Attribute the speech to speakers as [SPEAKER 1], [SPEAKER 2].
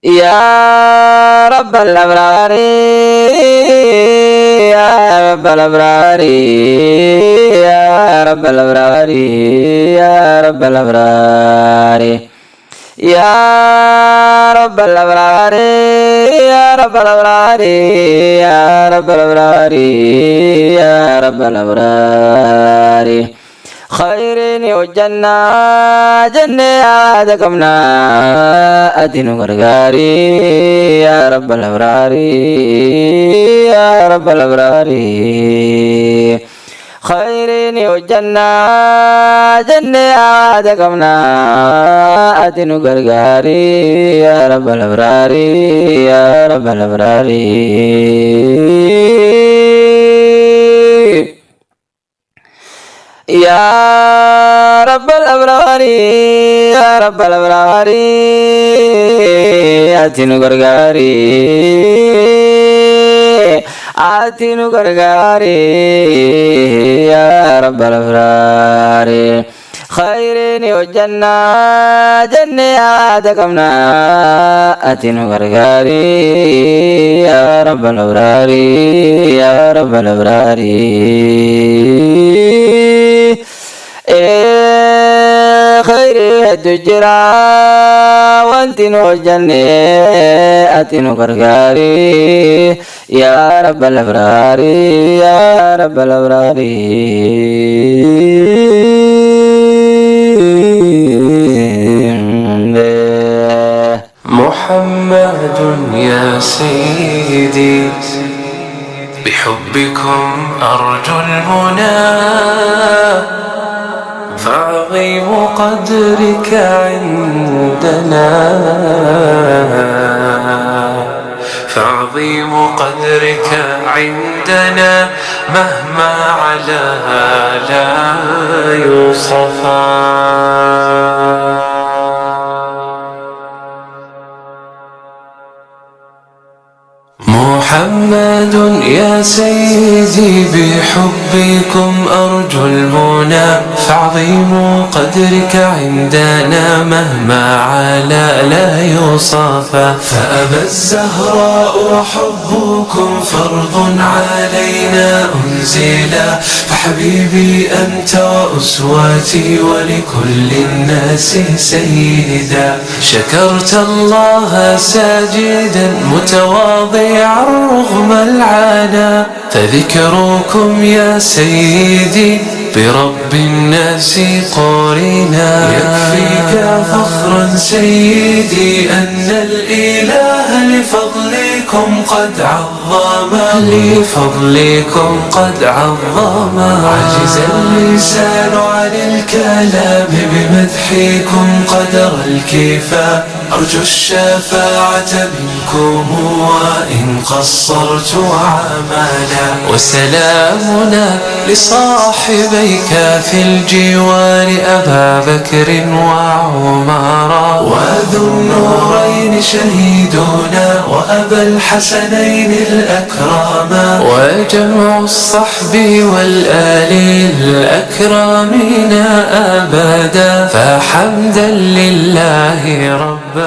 [SPEAKER 1] يا رب الأبرار يا رب الأبرار يا رب الأبرار يا رب الأبرار يا رب الأبرار يا رب الأبرار يا رب الأبرار يا رب الأبرار خيرين والجنة جناتكمنا أدين غرغاري يا رب الأبرار يا رب الأبرار خيرين والجنة جناتكمنا أدين غرغاري يا رب الأبرار يا رب الأبرار يا رب الأبرار يا رب الأبرار آتينو غرغاري آتينو غرغاري يا رب الأبرار خيرين والجنة جناتكمنا آتينو غرغاري يا رب الأبرار يا رب الأبرار خير الدجرا وانتنو الجنة أتنو غرغاري يا رب الأبرار يا رب الأبرار
[SPEAKER 2] محمد يا سيدي بحبكم أرجو المنى فعظيم قدرك عندنا فعظيم قدرك عندنا مهما علاها لا يوصفا محمد يا سيدي بحبكم أرجو المنى فعظيم قدرك عندنا مهما علا لا يوصفا فأبى الزهراء حبكم فرض علينا أنزلا فحبيبي أنت وأسواتي ولكل الناس سيدا شكرت الله ساجدا متواضعا رغم العنا فذكركم يا سيدي برب الناس قارنا يكفيك فخرا سيدي أن الإله لفضلكم قد عظما لفضلكم قد عظما عجز اللسان عن الكلام بمدحكم قدر الكفاء أرجو الشفاعة منكم وإن قصرت عملا وسلامنا لصاحبيك في الجوار أبا بكر وعمر وذو النورين شهيدنا وأبا الحسنين الأكراما وجمع الصحب والآل الأكرامين أبدا فحمدا لله ربا